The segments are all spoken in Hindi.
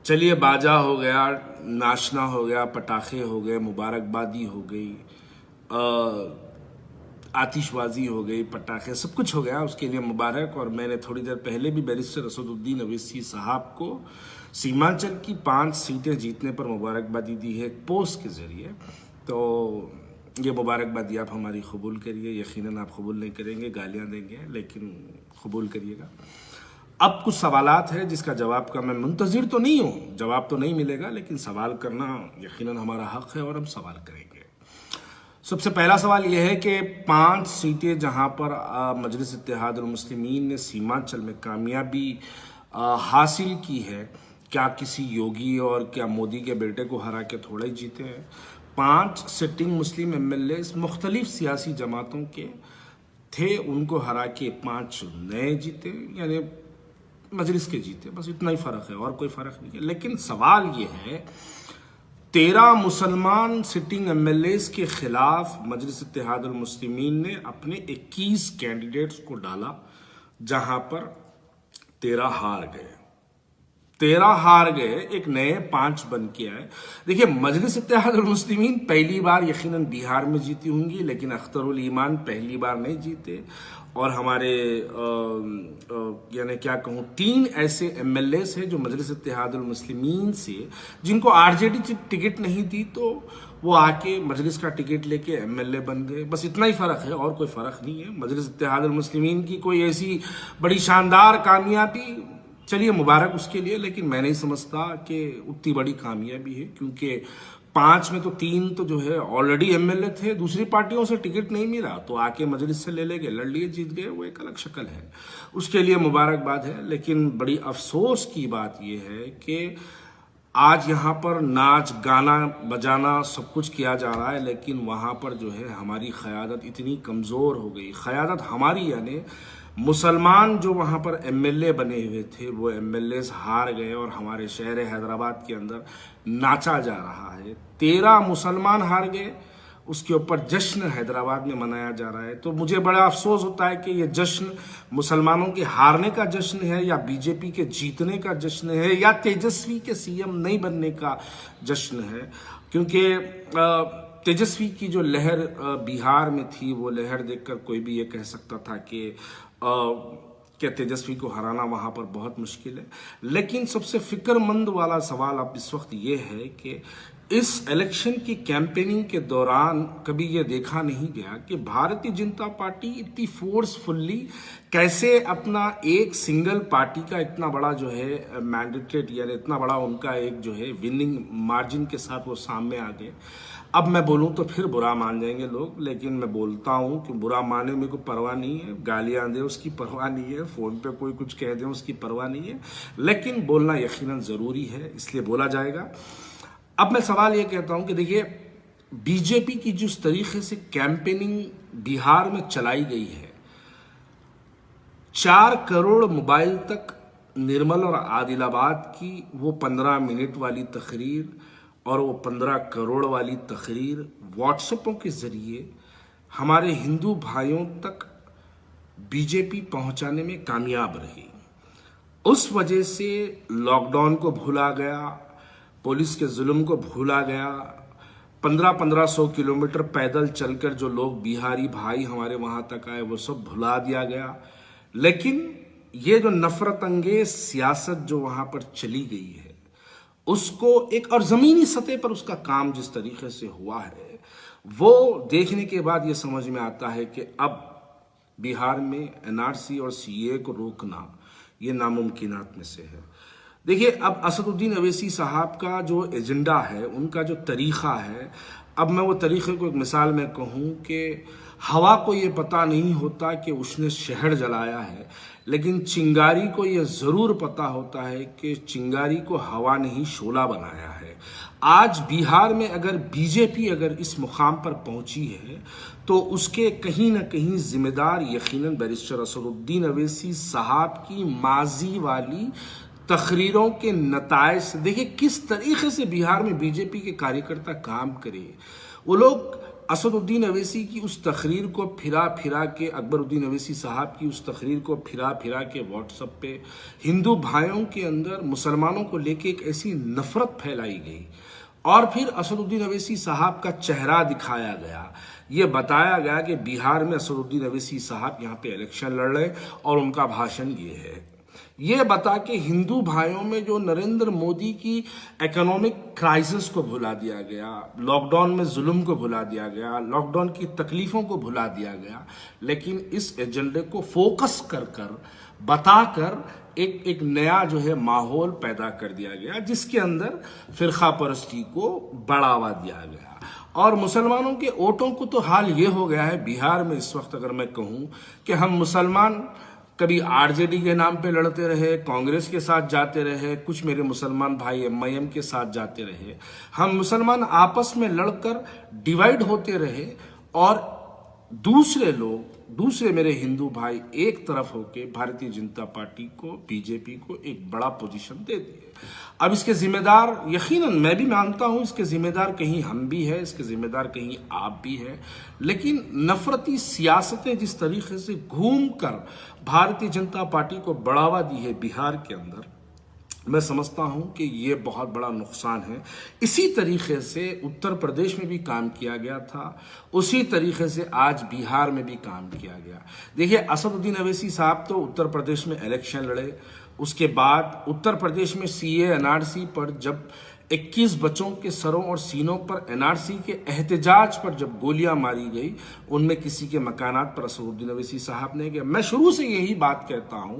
चलिए, बाजा हो गया, नाचना हो गया, पटाखे हो गए, मुबारकबादी हो गई, आतिशबाजी हो गई, पटाखे, सब कुछ हो गया, उसके लिए मुबारक। और मैंने थोड़ी देर पहले भी बैरिस्टर असदुद्दीन अवैसी साहब को सीमांचल की 5 सीटें जीतने पर मुबारकबादी दी है एक पोस्ट के जरिए। तो ये मुबारकबादी आप हमारी कबूल करिए। यकीनन आप कबूल नहीं करेंगे, गालियां देंगे, लेकिन कबूल करिएगा। अब कुछ सवालात है जिसका जवाब का मैं मुंतजिर तो नहीं हूँ, जवाब तो नहीं मिलेगा, लेकिन सवाल करना यकीनन हमारा हक है और हम सवाल करेंगे। सबसे पहला सवाल यह है कि 5 सीटें जहां पर मजलिस इत्तेहादुल मुस्लिमीन ने सीमांचल में कामयाबी हासिल की है, क्या किसी योगी और क्या मोदी के बेटे को हरा के थोड़ा ही जीते हैं? 5 सिटिंग मुस्लिम MLA मुख्तलिफ सियासी जमातों के थे, उनको हरा के 5 नए जीते, यानी मजलिस के जीते, बस इतना ही फर्क है और कोई फर्क नहीं है। लेकिन सवाल ये है, 13 मुसलमान सिटिंग MLAs के खिलाफ मजलिस इत्तेहादुल मुस्लिमीन ने अपने 21 कैंडिडेट्स को डाला, जहां पर 13 हार गए। 13 हार गए, एक नए 5 बन के आए। देखिए, मजलिस इत्तेहादुल मुस्लिमीन पहली बार यकीनन बिहार में जीती होंगी, लेकिन अख्तरुल ईमान पहली बार नहीं जीते। और हमारे यानी क्या कहूँ, 3 ऐसे MLAs हैं जो मजलिस इत्तेहादुल मुस्लिमीन से, जिनको RJD टिकट नहीं दी, तो वो आके मजलिस का टिकट लेके MLA बन गए। बस इतना ही फर्क है और कोई फर्क नहीं है। मजलिस इत्तेहादुल मुस्लिमीन की कोई ऐसी बड़ी शानदार कामयाबी, चलिए मुबारक उसके लिए, लेकिन मैं नहीं समझता कि उतनी बड़ी कामयाबी है, क्योंकि 5 में तो 3 तो जो है ऑलरेडी MLA थे, दूसरी पार्टियों से टिकट नहीं मिला तो आके मजलिस से ले लेंगे, लड़ लिए, जीत गए, वो एक अलग शक्ल है, उसके लिए मुबारकबाद है। लेकिन बड़ी अफसोस की बात यह है कि आज यहाँ पर नाच गाना बजाना सब कुछ किया जा रहा है, लेकिन वहाँ पर जो है हमारी क़यादत इतनी कमज़ोर हो गई। क़यादत हमारी, यानी मुसलमान जो वहाँ पर MLA बने हुए थे, वो MLAs हार गए और हमारे शहर हैदराबाद के अंदर नाचा जा रहा है। 13 मुसलमान हार गए, उसके ऊपर जश्न हैदराबाद में मनाया जा रहा है। तो मुझे बड़ा अफसोस होता है कि ये जश्न मुसलमानों के हारने का जश्न है, या BJP के जीतने का जश्न है, या तेजस्वी के CM नहीं बनने का जश्न है। क्योंकि तेजस्वी की जो लहर बिहार में थी, वो लहर देखकर कोई भी ये कह सकता था कि क्या तेजस्वी को हराना वहां पर बहुत मुश्किल है। लेकिन सबसे फिक्रमंद वाला सवाल अब इस वक्त ये है कि इस इलेक्शन की कैंपेनिंग के दौरान कभी ये देखा नहीं गया कि भारतीय जनता पार्टी इतनी फोर्सफुल्ली कैसे अपना एक सिंगल पार्टी का इतना बड़ा जो है मैंडेटेड, यानी इतना बड़ा उनका एक जो है विनिंग मार्जिन के साथ वो सामने आ गए। अब मैं बोलूं तो फिर बुरा मान जाएंगे लोग, लेकिन मैं बोलता हूं कि बुरा माने में कोई परवाह नहीं है, गालियां दे उसकी परवाह नहीं है, फोन पे कोई कुछ कह दे उसकी परवाह नहीं है, लेकिन बोलना यकीनन जरूरी है, इसलिए बोला जाएगा। अब मैं सवाल ये कहता हूं कि देखिए, BJP की जिस तरीके से कैंपेनिंग बिहार में चलाई गई है, 4 करोड़ मोबाइल तक निर्मल और आदिलाबाद की वो 15 मिनट वाली तकरीर और वो 15 करोड़ वाली तकरीर व्हाट्सएपों के जरिए हमारे हिंदू भाइयों तक BJP पहुंचाने में कामयाब रही। उस वजह से लॉकडाउन को भूला गया, पुलिस के जुल्म को भूला गया, 1500 किलोमीटर पैदल चलकर जो लोग बिहारी भाई हमारे वहां तक आए वो सब भुला दिया गया। लेकिन ये जो नफरत अंगेज सियासत जो वहां पर चली गई है, उसको एक और जमीनी सतह पर उसका काम जिस तरीके से हुआ है, वो देखने के बाद ये समझ में आता है कि अब बिहार में NRC और CAA को रोकना ये नामुमकिनात में से है। देखिए, अब असदुद्दीन अवैसी साहब का जो एजेंडा है, उनका जो तरीक़ा है, अब मैं वो तरीक़े को एक मिसाल में कहूँ कि हवा को ये पता नहीं होता कि उसने शहर जलाया है, लेकिन चिंगारी को ये ज़रूर पता होता है कि चिंगारी को हवा ने ही शोला बनाया है। आज बिहार में अगर BJP अगर इस मुकाम पर पहुंची है, तो उसके कहीं ना कहीं जिम्मेदार यकीनन बैरिस्टर असदुद्दीन अवैसी साहब की माजी वाली तकरीरों के नताइज से। देखिए किस तरीके से बिहार में BJP के कार्यकर्ता काम करे, वो लोग असदुद्दीन अवैसी की उस तकरीर को फिरा फिरा के, अकबरुद्दीन अवैसी साहब की उस तकरीर को फिरा फिरा के व्हाट्सएप पे हिंदू भाइयों के अंदर मुसलमानों को लेके एक ऐसी नफरत फैलाई गई और फिर असदुद्दीन अवैसी साहब का चेहरा दिखाया गया। ये बताया गया कि बिहार में असदुद्दीन अवैसी साहब यहाँ पे इलेक्शन लड़ रहे और उनका भाषण ये है। ये बता के हिंदू भाइयों में जो नरेंद्र मोदी की इकोनॉमिक क्राइसिस को भुला दिया गया, लॉकडाउन में जुल्म को भुला दिया गया, लॉकडाउन की तकलीफों को भुला दिया गया, लेकिन इस एजेंडे को फोकस कर कर बताकर एक नया जो है माहौल पैदा कर दिया गया, जिसके अंदर फिरका परस्ती को बढ़ावा दिया गया। और मुसलमानों के वोटों को तो हाल ये हो गया है बिहार में इस वक्त, अगर मैं कहूं कि हम मुसलमान कभी आरजेडी के नाम पे लड़ते रहे, कांग्रेस के साथ जाते रहे, कुछ मेरे मुसलमान भाई एमआईएम के साथ जाते रहे, हम मुसलमान आपस में लड़कर डिवाइड होते रहे और दूसरे मेरे हिंदू भाई एक तरफ होके भारतीय जनता पार्टी को, बीजेपी को एक बड़ा पोजीशन दे दिए। अब इसके जिम्मेदार यकीनन मैं भी मानता हूं, इसके जिम्मेदार कहीं हम भी है, इसके जिम्मेदार कहीं आप भी है, लेकिन नफरती सियासतें जिस तरीके से घूमकर भारतीय जनता पार्टी को बढ़ावा दी है बिहार के अंदर, मैं समझता हूं कि ये बहुत बड़ा नुकसान है। इसी तरीके से उत्तर प्रदेश में भी काम किया गया था, उसी तरीके से आज बिहार में भी काम किया गया। देखिए, असदुद्दीन अवैसी साहब तो उत्तर प्रदेश में इलेक्शन लड़े, उसके बाद उत्तर प्रदेश में सीए एनआरसी पर जब 21 बच्चों के सरों और सीनों पर एनआरसी के एहतजाज पर जब गोलियां मारी गई, उनमें किसी के मकानात पर असदुद्दीन अवैसी साहब ने गया। मैं शुरू से यही बात कहता हूं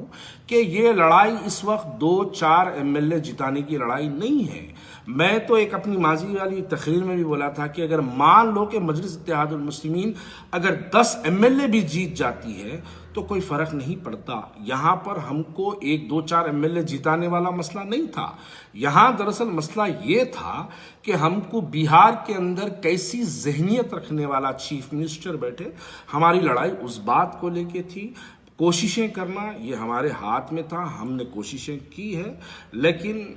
कि ये लड़ाई इस वक्त 2-4 एमएलए जिताने की लड़ाई नहीं है। मैं तो एक अपनी माजी वाली तकरीर में भी बोला था कि अगर मान लो कि मजलिस इत्तेहादुल मुस्लिमीन अगर 10 एमएलए भी जीत जाती है तो कोई फर्क नहीं पड़ता। यहां पर हमको 1-2-4 एमएलए जिताने वाला मसला नहीं था। यहां दरअसल मसला ये था कि हमको बिहार के अंदर कैसी जहनियत रखने वाला चीफ मिनिस्टर बैठे, हमारी लड़ाई उस बात को लेके थी। कोशिशें करना ये हमारे हाथ में था, हमने कोशिशें की है, लेकिन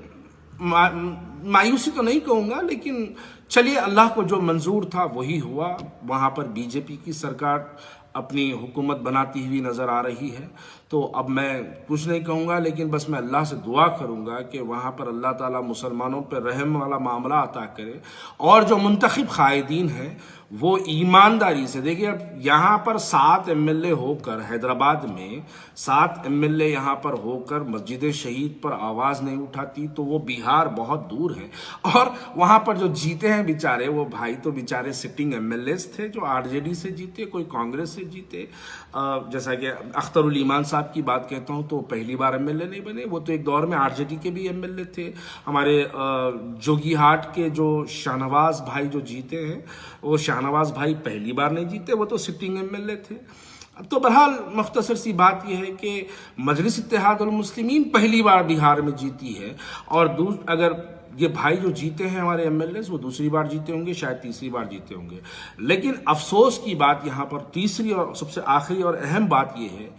मायूसी तो नहीं कहूंगा, लेकिन चलिए अल्लाह को जो मंजूर था वही हुआ। वहां पर बीजेपी की सरकार अपनी हुकूमत बनाती हुई नजर आ रही है, तो अब मैं कुछ नहीं कहूंगा, लेकिन बस मैं अल्लाह से दुआ करूंगा कि वहां पर अल्लाह ताला मुसलमानों पर रहम वाला मामला अता करे और जो मुंतखब कायदीन है वो ईमानदारी से। देखिए, अब यहाँ पर 7 एमएलए होकर, हैदराबाद में 7 एमएलए यहाँ पर होकर मस्जिद शहीद पर आवाज नहीं उठाती तो वो बिहार बहुत दूर है। और वहां पर जो जीते हैं बेचारे, वो भाई तो बेचारे सिटिंग एमएलए थे, जो आरजेडी से जीते, कोई कांग्रेस से जीते। जैसा कि अख्तरुल ईमान साहब की बात कहता हूं तो पहली बार एमएलए नहीं बने, वो तो एक दौर में आरजेडी के भी एमएलए थे। हमारे जोगीहाट के जो शाहनवाज भाई जो जीते हैं, वो शाहनवाज भाई पहली बार नहीं जीते, वो तो सिटिंग एमएलए थे। तो बहरहाल मुख्तसर सी बात यह है कि मजलिस इत्तेहादुल मुस्लिमीन पहली बार बिहार में जीती है और अगर ये भाई जो जीते हैं हमारे एमएलए, वो दूसरी बार जीते होंगे, शायद तीसरी बार जीते होंगे। लेकिन अफसोस की बात यहाँ पर तीसरी और सबसे आखिरी और अहम बात यह है,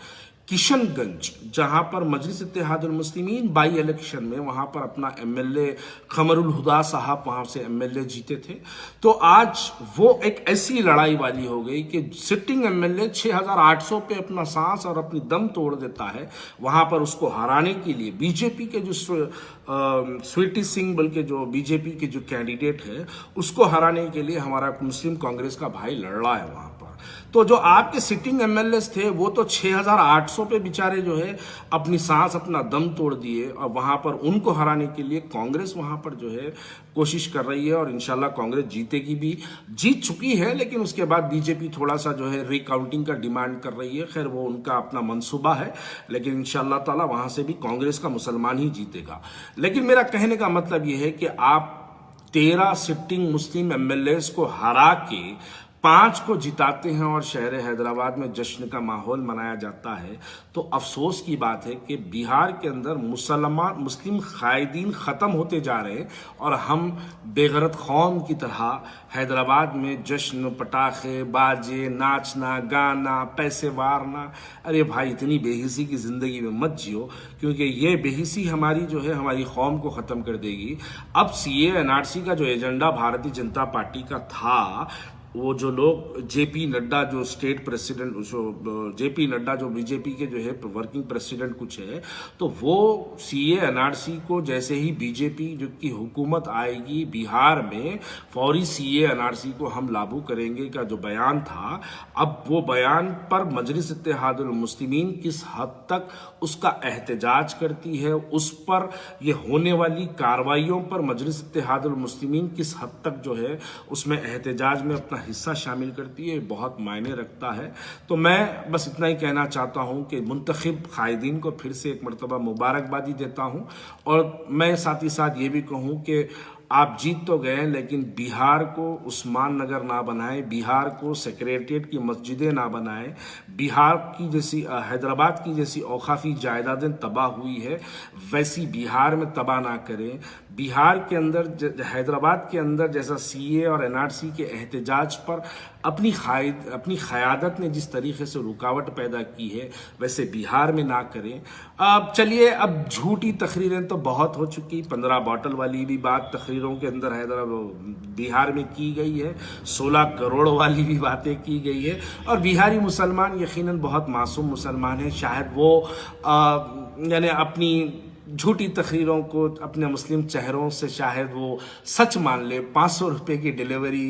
किशनगंज जहां पर मजलिस इत्तेहादुल मुस्लिमीन बाई इलेक्शन में वहां पर अपना एमएलए कमरुल हुदा साहब वहां से एमएलए जीते थे, तो आज वो एक ऐसी लड़ाई वाली हो गई कि सिटिंग एमएलए 6800 पे अपना सांस और अपनी दम तोड़ देता है। वहां पर उसको हराने के लिए बीजेपी के जो स्वीटी सिंह बल्कि जो बीजेपी के जो कैंडिडेट है, उसको हराने के लिए हमारा मुस्लिम कांग्रेस का भाई लड़ रहा है वहां पर। तो जो आपके सिटिंग एमएलए थे वो तो 6800 पे बेचारे जो है अपनी सांस अपना दम तोड़ दिए और वहां पर उनको हराने के लिए कांग्रेस वहां पर जो है कोशिश कर रही है और इंशाल्लाह कांग्रेस जीतेगी भी, जीत चुकी है। लेकिन उसके बाद बीजेपी थोड़ा सा जो है रिकाउंटिंग का डिमांड कर रही है। खैर, वो उनका अपना मंसूबा है, लेकिन इंशाल्लाह ताला वहां से भी कांग्रेस का मुसलमान ही जीतेगा। लेकिन मेरा कहने का मतलब यह है कि आप 13 सिटिंग मुस्लिम एमएलए को हरा के 5 को जिताते हैं और शहर हैदराबाद में जश्न का माहौल मनाया जाता है, तो अफसोस की बात है कि बिहार के अंदर मुस्लिम कायदीन ख़त्म होते जा रहे हैं और हम बेगरत कौम की तरह हैदराबाद में जश्न, पटाखे, बाजे, नाचना, गाना, पैसे वारना। अरे भाई, इतनी बेहिसी की ज़िंदगी में मत जियो, क्योंकि ये बेहिसी हमारी जो है हमारी कौम को ख़त्म कर देगी। अब सीए एनआरसी का जो एजेंडा भारतीय जनता पार्टी का था, वो जो लोग जेपी नड्डा जो स्टेट प्रेसिडेंट, जो जेपी नड्डा जो बीजेपी के जो है वर्किंग प्रेसिडेंट कुछ है, तो वो सीए एनआरसी को जैसे ही बीजेपी जो की हुकूमत आएगी बिहार में, फौरी सीए एनआरसी को हम लागू करेंगे का जो बयान था, अब वो बयान पर मजलिस इत्तेहादुल मुस्लिमीन किस हद तक उसका एहतजाज करती है, उस पर ये होने वाली कार्रवाइयों पर मजलिस इत्तेहादुल मुस्लिमीन किस हद तक जो है उसमें एहतजाज में अपना हिस्सा शामिल करती है, बहुत मायने रखता है। तो मैं बस इतना ही कहना चाहता हूं कि मुंतखब कायदीन को फिर से एक मरतबा मुबारकबादी देता हूं, और मैं साथ ही साथ ये भी कहूं कि आप जीत तो गए, लेकिन बिहार को उस्मान नगर ना बनाए, बिहार को सेक्रेटरिएट की मस्जिदें ना बनाए, बिहार की जैसी हैदराबाद की जैसी औकाफी जायदादें तबाह हुई है वैसी बिहार में तबाह ना करें। बिहार के अंदर, हैदराबाद के अंदर जैसा सीए और एनआरसी के एहतजाज पर अपनी क़यादत ने जिस तरीके से रुकावट पैदा की है, वैसे बिहार में ना करें। अब चलिए, अब झूठी तकरीरें तो बहुत हो चुकी, 15 बॉटल वाली भी बात तकरीरों के अंदर बिहार में की गई है, 16 करोड़ वाली भी बातें की गई है, और बिहारी मुसलमान यकीनन बहुत मासूम मुसलमान हैं, शायद वो यानी अपनी झूठी तकरीरों को अपने मुस्लिम चेहरों से शायद वो सच मान ले। 500 रुपये की डिलीवरी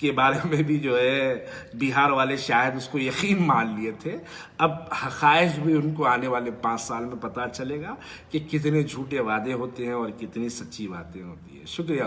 के बारे में भी जो है बिहार वाले शायद उसको यकीन मान लिए थे। अब हक़ाइक़ भी उनको आने वाले 5 साल में पता चलेगा कि कितने झूठे वादे होते हैं और कितनी सच्ची बातें होती है। शुक्रिया।